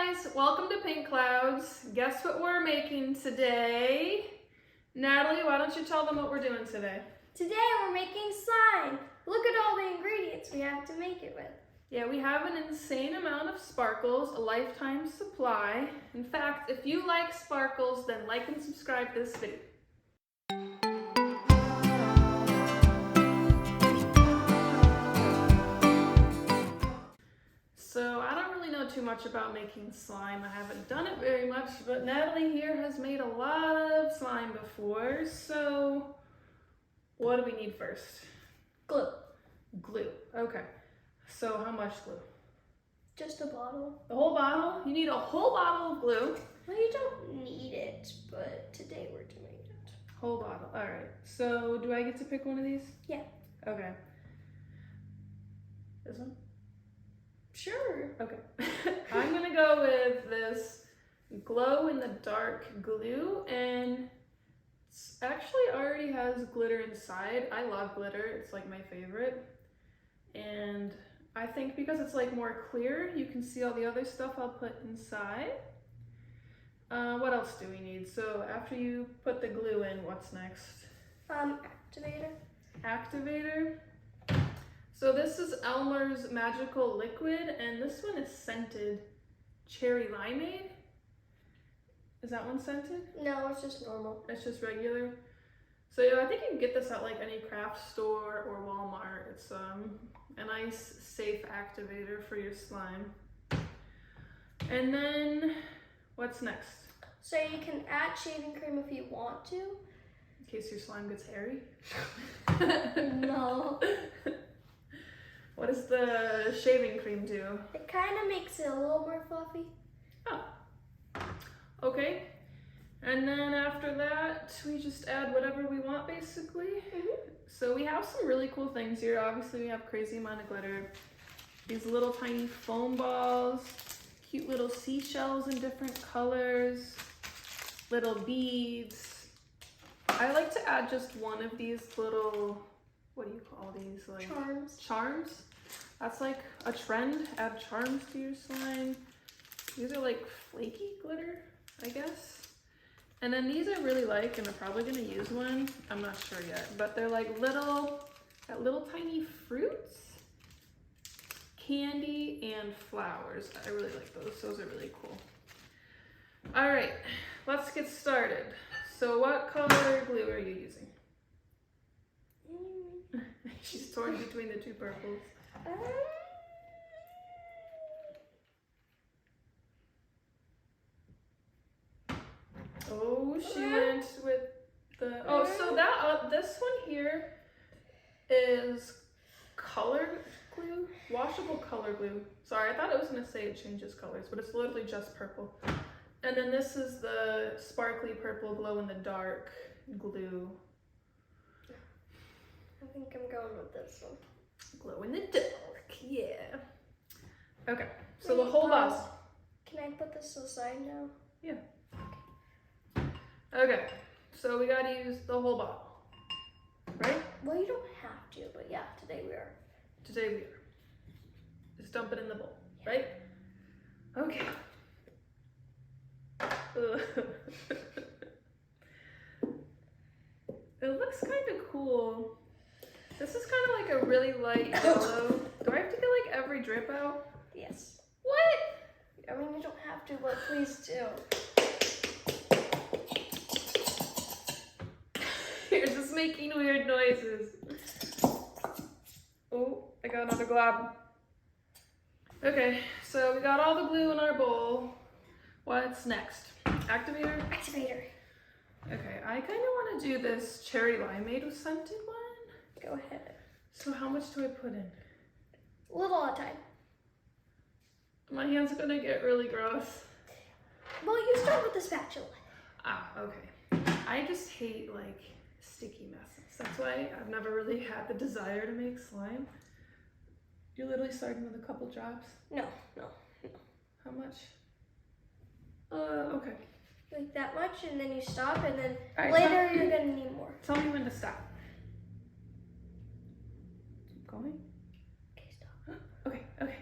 guys, welcome to Pink Clouds. Guess what we're making today? Natalie, why don't you tell them what we're doing today? Today we're making slime. Look at all the ingredients we have to make it with. Yeah, we have an insane amount of sparkles, a lifetime supply. In fact, if you like sparkles, then like and subscribe to this video. So I don't really know too much about making slime. I haven't done it very much, but Natalie here has made a lot of slime before. So what do we need first? Glue. Glue. Okay. So how much glue? Just a bottle. The whole bottle? You need a whole bottle of glue. Well, you don't need it, but today we're doing it. Whole bottle. All right. So do I get to pick one of these? Yeah. Okay. This one? Sure. Okay. I'm gonna go with this glow in the dark glue, and it actually already has glitter inside. I love glitter. It's like my favorite. And I think because it's like more clear, you can see all the other stuff I'll put inside. What else do we need? So after you put the glue in, what's next? Activator. Activator. So this is Elmer's Magical Liquid, and this one is scented cherry limeade. Is that one scented? No, it's just normal. It's just regular. So yeah, I think you can get this at like any craft store or Walmart. It's a nice, safe activator for your slime. And then what's next? So you can add shaving cream if you want to. In case your slime gets hairy. No. What does the shaving cream do? It kind of makes it a little more fluffy. Oh. Okay. And then after that, we just add whatever we want, basically. So we have some really cool things here. Obviously, we have crazy amount of glitter. These little tiny foam balls, cute little seashells in different colors, little beads. I like to add just one of these little, what do you call these? Like Charms. Charms. That's like a trend. Add charms to your slime. These are like flaky glitter, I guess. And then these I really like, and I'm probably gonna use one. I'm not sure yet, but they're like little tiny fruits, candy, and flowers. I really like those. Those are really cool. All right, let's get started. So what color glue are you using? She's torn between the two purples. Oh, she went with the, oh, so that, this one here is color glue, washable color glue. Sorry, I thought it was gonna say it changes colors, but it's literally just purple. And then this is the sparkly purple glow in the dark glue. I think I'm going with this one. Glow in the dark, yeah. Okay, so the whole bottle. Can I put this aside now? Yeah. Okay, so we gotta use the whole bottle, right? Well, you don't have to, but yeah, today we are. Today we are. Just dump it in the bowl, right? Okay. It looks kind of cool. This is kind of like a really light yellow. Do I have to get like every drip out? Yes. What? I mean, you don't have to, but please do. You're just making weird noises. Oh, I got another glob. Okay, so we got all the glue in our bowl. What's next? Activator? Activator. Okay, I kind of want to do this cherry limeade with scented one. Go ahead. So how much do I put in? A little at a time. My hand's gonna get really gross. Well, you start with the spatula. Ah, okay. I just hate like sticky messes. That's why I've never really had the desire to make slime. You're literally starting with a couple drops? No. How much? Okay. Like that much, and then you stop, and then right, later you're gonna need more. Tell me when to stop. Keep going? Okay, stop. Okay.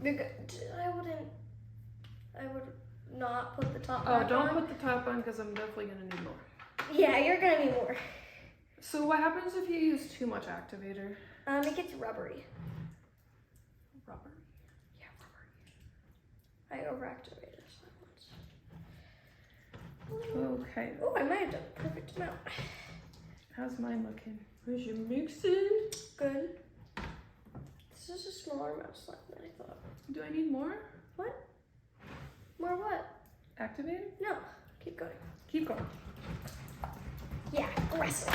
You're good. I would not put the top Oh, back don't on. put the top on because I'm definitely gonna need more. Yeah, you're gonna need more. So what happens if you use too much activator? It gets rubbery. Rubber. Yeah, rubbery. I overactivated so much. Okay. Oh, I might have done a perfect amount. How's mine looking? Where's your mixing? Good. This is a smaller amount of slime than I thought. Do I need more What? More what? activator? No. Keep going. Keep going. Yeah, aggressive.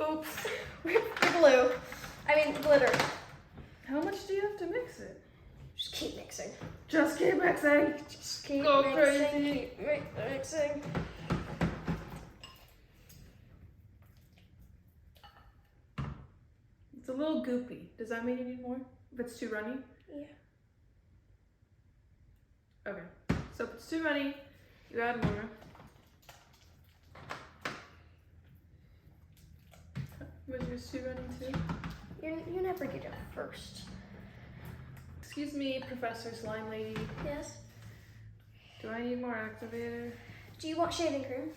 Oops. The glue. I mean, glitter. How much do you have to mix it? Just keep mixing. Just keep mixing. Just keep Go mixing. crazy. Keep mixing. It's a little goopy. Does that mean you need more? If it's too runny? Yeah. Okay. So if it's too runny, you add more. Was yours too runny too? You never get it first. Excuse me, Professor Slime Lady. Yes. Do I need more activator? Do you want shaving cream?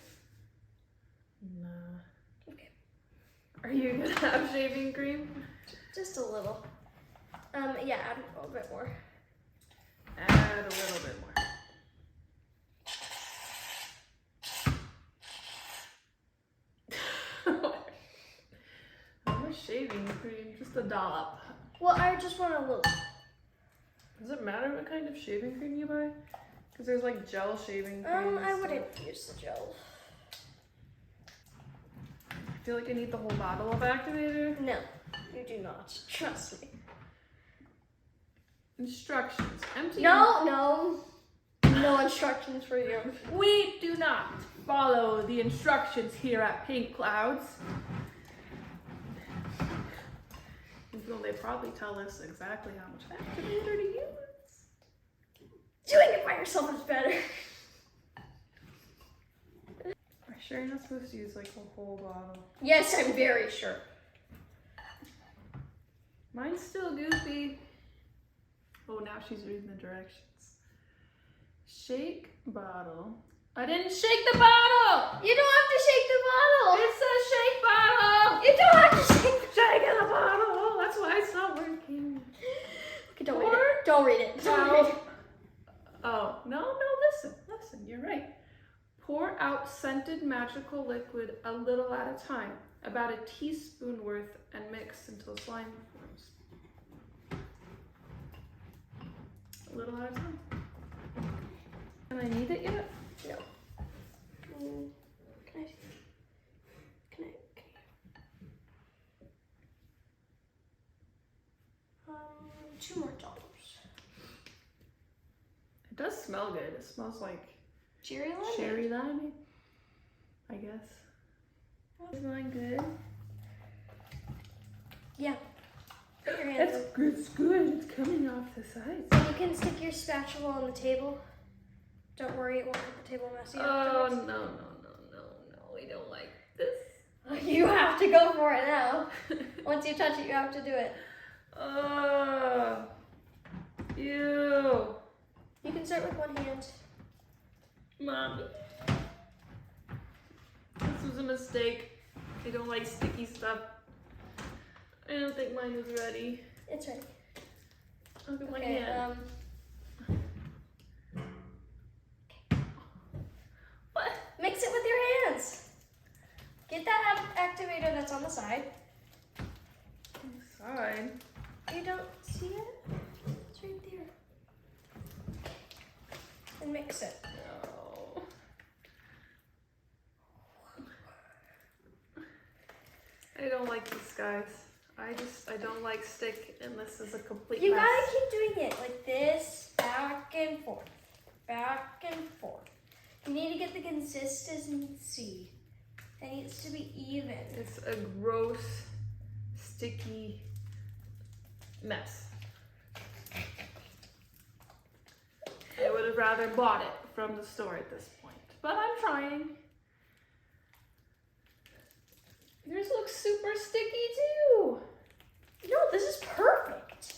Nah. Okay. Are you gonna have shaving cream? Just a little. Yeah, add a little bit more. Add a little bit more. How much shaving cream? Just a dollop. Well, I just want a little. Does it matter what kind of shaving cream you buy? Because there's like gel shaving cream. I wouldn't use the gel. I feel like I need the whole bottle of activator. No, you do not. Trust me. Instructions. Empty. No instructions for you. We do not follow the instructions here at Pink Clouds. Even though they probably tell us exactly how much activator to use. Doing it by yourself is better. Are you sure you're not supposed to use like a whole bottle? Yes, I'm very sure. Mine's still goofy. Oh, now she's reading the directions. Shake bottle. I didn't shake the bottle! You don't have to shake the bottle. It says shake bottle! You don't have to shake. Shaking the bottle! That's why it's not working. Okay, don't read it. Don't read it. Don't read it. Oh, no, listen, you're right. Pour out scented magical liquid a little at a time, about a teaspoon worth, and mix until slime forms. A little at a time. Can I knead it yet? No. Can I? 2 more dollars. It does smell good. It smells like Cherry lime? cherry lime, I guess. Is mine good? Yeah. Put your hands It's good. It's good. It's coming off the sides. in. You can stick your spatula on the table. Don't worry, it won't make the table messy. Oh, afterwards. no. We don't like this. You have to go for it now. Once you touch it, you have to do it. Ew. You can start with one hand. Mommy. This was a mistake. I don't like sticky stuff. I don't think mine is ready. It's ready. Look at my Okay, hand. What? mix it with your hands. Get that activator that's on the side. Side. You don't see it? It's right there. And mix it. No. I don't like these guys. I don't like stick, and this is a complete You mess. gotta keep doing it like this, back and forth, back and forth. You need to get the consistency. It needs to be even. It's a gross, sticky mess. I would have rather bought it from the store at this point, but I'm trying. Yours looks super sticky too. No, this is perfect.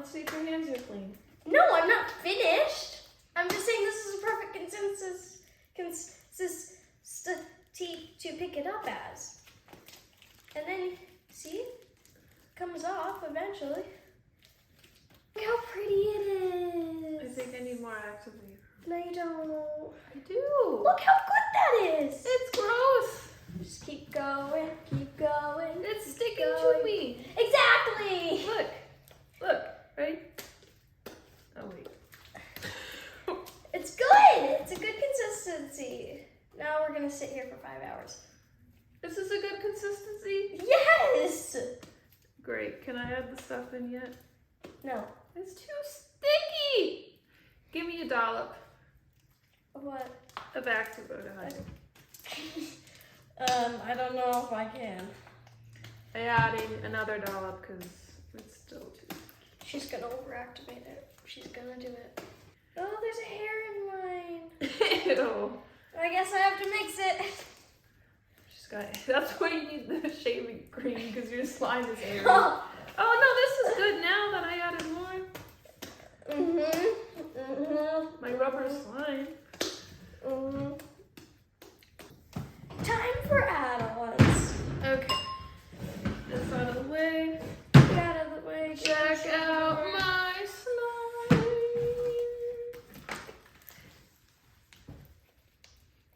Let's see if your hands are clean. No, I'm not finished. I'm just saying this is a perfect consistency to pick it up as. And then, see? Comes off eventually. Look how pretty it is. I think I need more activate. No, you don't. I do. Look how good that is. It's gross. Just keep going, keep going. It's keep sticking going. to me. Exactly. Look, right? Oh wait. It's good. It's a good consistency. Now we're gonna sit here for 5 hours. This is a good consistency? Yes. Great. Can I add the stuff in yet? No. It's too sticky. Give me a dollop What? of activate, honey. I don't know if I can. I adding another dollop because it's still too sticky. She's gonna overactivate it. She's gonna do it. Oh, there's a hair in mine. Ew. I guess I have to mix it. She's got. That's why you need the shaving cream because your slime is airy. Oh. Oh no, this is good now that I added more. My rubber slime. Time for add-ons. Okay. This out of the way. Get out of the way. Check out my slime.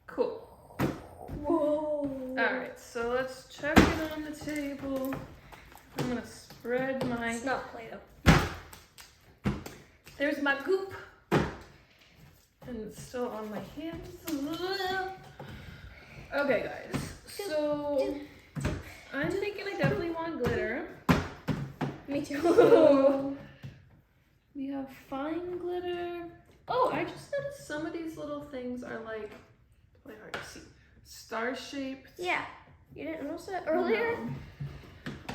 Cool. Whoa. Alright, so let's chuck it on the table. I'm gonna spread my. It's not Play-Doh. There's my goop. And it's still on my hands. Okay, guys. So I'm thinking I definitely want glitter. Me too. So we have fine glitter. Oh, I just noticed some of these little things are like, really hard to see, star shaped. Yeah. You didn't notice that earlier?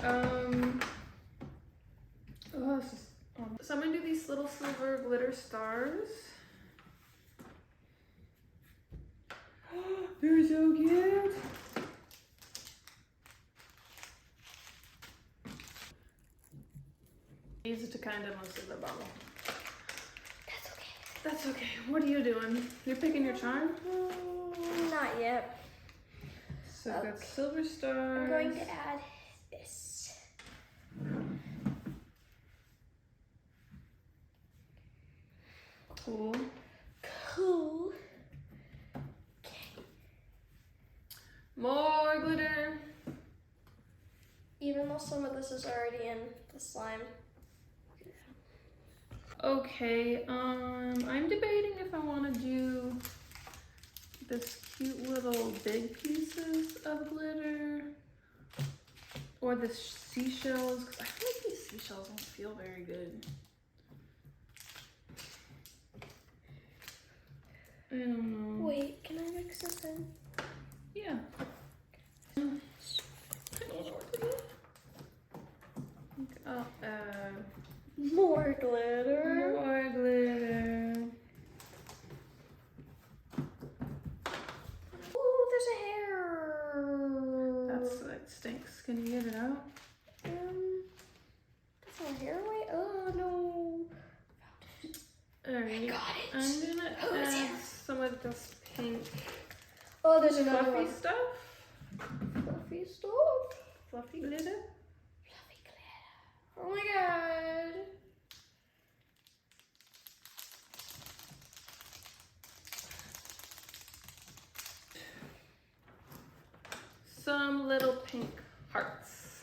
Oh, this is, so I'm gonna do these little silver glitter stars. They're so cute. Use it to kind of most of the bottle. That's okay. That's okay. What are you doing? You're picking your charm? Not yet. So I've got silver stars. I'm going to add this. Cool. Cool. More glitter. Even though some of this is already in the slime. Okay, I'm debating if I want to do this cute little big pieces of glitter or the seashells, because I feel like these seashells don't feel very good. I don't know. Wait, can I mix this in? Yeah. I don't know what to do. Oh, More glitter. more glitter. Ooh, there's a hair. That stinks. Can you get it out? That's not hair, right? Oh no. Alright. Got it. I'm gonna Oh, it's add here. some of this pink Oh, there's another fluffy one. stuff. Fluffy stuff. Fluffy glitter. Fluffy glitter. Oh my god. Some little pink hearts.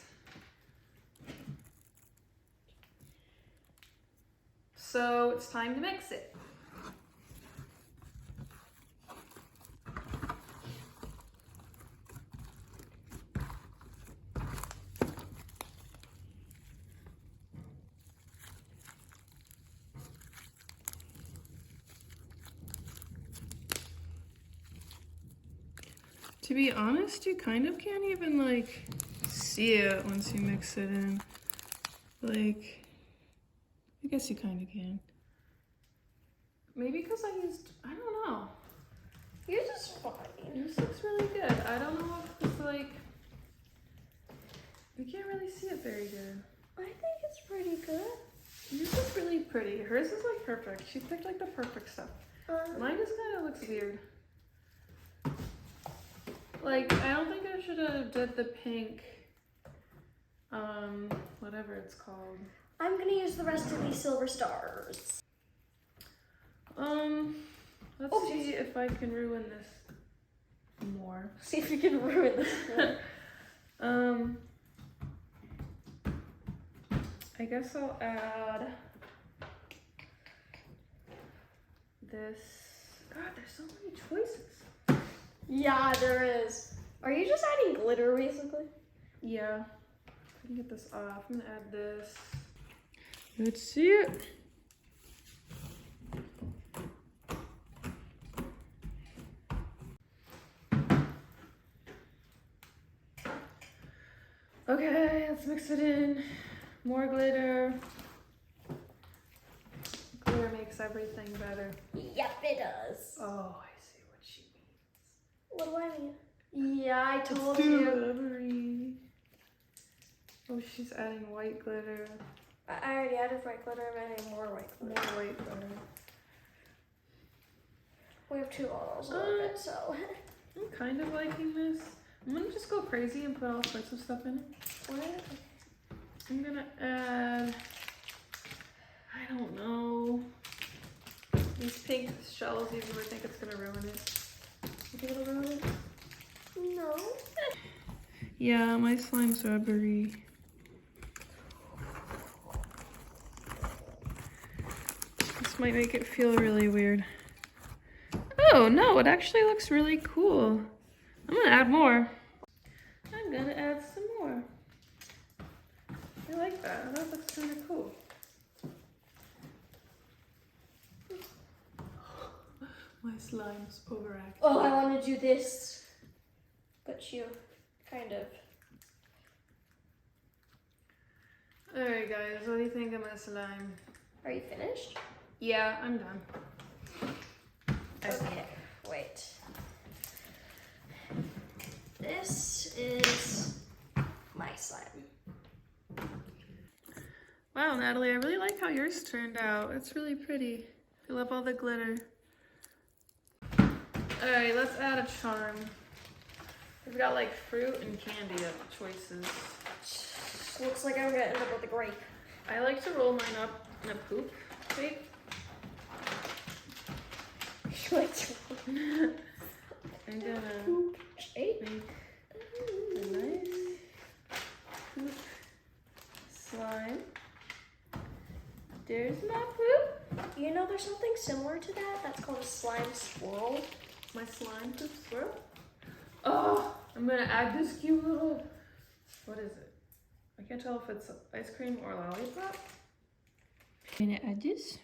So it's time to mix it. To be honest, you kind of can't even like see it once you mix it in. Like, I guess you kind of can. Maybe because I used, I don't know. Yours is fine. Yours looks really good. I don't know if it's like, you can't really see it very good. I think it's pretty good. Yours is really pretty. Hers is like perfect. She picked like the perfect stuff. Mine just kind of looks weird. Like, I don't think I should have did the pink, whatever it's called. I'm gonna use the rest of these silver stars. Let's see if I can ruin this more. See if you can ruin this more. I guess I'll add this. God, there's so many choices. Yeah, there is. Are you just adding glitter, basically? Yeah. I can get this off. I'm gonna add this. Let's see it. Okay, let's mix it in. More glitter. Glitter makes everything better. Yep, it does. Oh, I see what she means. What do I mean? Yeah, I told It's too you. glittery. Oh, she's adding white glitter. I already added white glitter. I'm adding more white More glitter. white glitter. We have 2 bottles of it, so. I'm kind of liking this. I'm gonna just go crazy and put all sorts of stuff in it. What? I'm gonna add, I don't know, these pink shells. You ever think it's gonna ruin it? You think it'll ruin it? No. Yeah, my slime's rubbery. This might make it feel really weird. Oh no, it actually looks really cool. I'm gonna add more. I'm gonna add some more. I like that. That looks kind of cool. My slime's overactive. Oh, I want to do this. But you kind of. Alright guys, what do you think of my slime? Are you finished? Yeah, I'm done. Okay, wait. This is my slime. Wow, Natalie, I really like how yours turned out. It's really pretty. I love all the glitter. Alright, let's add a charm. We've got like fruit and candy choices. Looks like I'm gonna end up with a grape. I like to roll mine up in a poop shape. I'm gonna Shape? make a nice poop slime. There's my poop. You know, there's something similar to that that's called a slime swirl. My slime poop swirl. Oh, I'm gonna add this cute little, what is it? I can't tell if it's ice cream or lollipop. I'm gonna add this.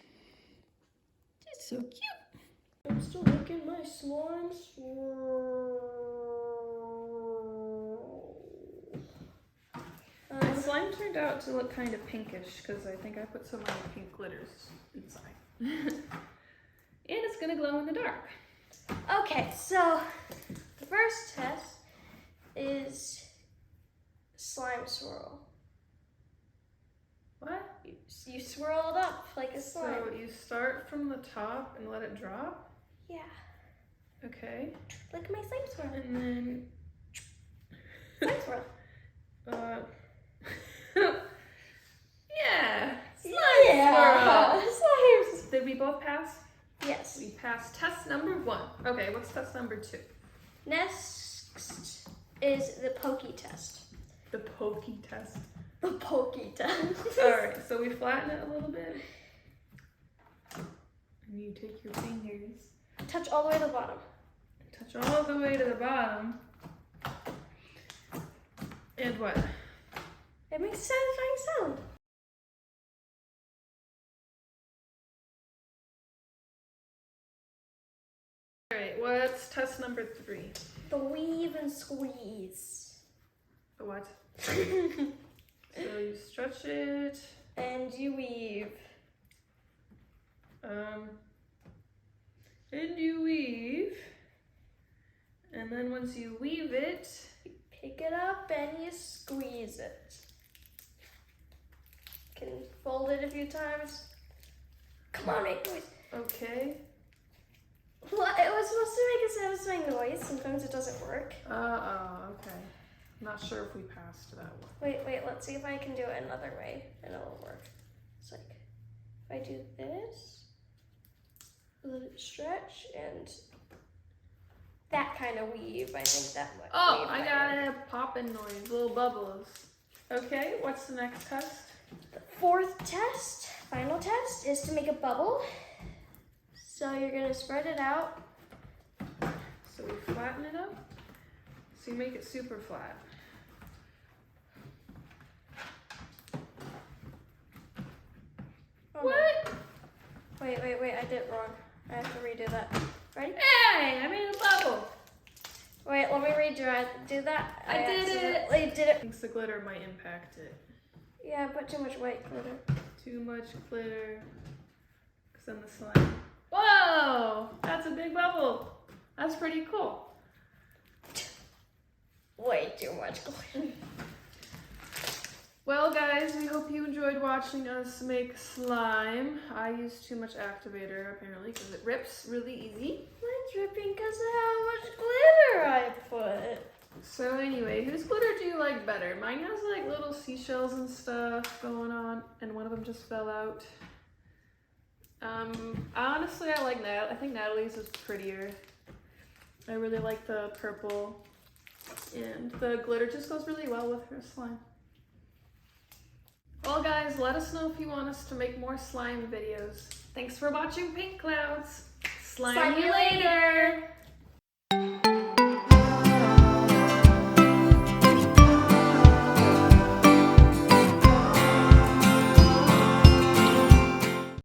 It's so cute. I'm still making my slime swirl. My slime turned out to look kind of pinkish because I think I put so many pink glitters inside. And it's gonna glow in the dark. Okay, so the first test is slime swirl. What? You swirl it up like a slime. So you start from the top and let it drop? Yeah, Okay. like my slime swirl. And then Slime swirl. yeah. Yeah. Slime. Did we both pass? Yes. We passed test number 1. Okay, what's test number 2? Next is the pokey test. The pokey test. The pokey test. Alright, so we flatten it a little bit. And you take your fingers, Touch all the way to the bottom. touch all the way to the bottom. And what? It makes a satisfying sound. Alright, what's test number 3? The weave and squeeze. The what? So you stretch it. And you weave. And you weave. And then once you weave it, Pick it up and you squeeze it. can fold it a few times. Come on, make noise. Okay. Well, it was supposed to make a satisfying noise. Sometimes it doesn't work. Okay. Not sure if we passed that one. Wait, let's see if I can do it another way and it'll work. It's like, if I do this, let it stretch, and that kind of weave, I think that might. Oh, I got a popping noise, little bubbles. Okay, what's the next test? The fourth test, final test, is to make a bubble. So you're gonna spread it out. So we flatten it up. So you make it super flat. Oh, What? no. Wait, I did it wrong. I have to redo that. Ready? Hey, I made a bubble. Wait, let me redo that. I did it. I did it. Thinks the glitter might impact it. Yeah, I put too much white glitter. Too much glitter. Cause then the slime. Whoa, that's a big bubble. That's pretty cool. Way too much glitter. Well guys, we hope you enjoyed watching us make slime. I used too much activator apparently because it rips really easy. Mine's ripping because of how much glitter I put. So anyway, whose glitter do you like better? Mine has like little seashells and stuff going on, and one of them just fell out. Honestly, I think Natalie's is prettier. I really like the purple, and the glitter just goes really well with her slime. Well guys, let us know if you want us to make more slime videos. Thanks for watching Pink Clouds. Slime you later!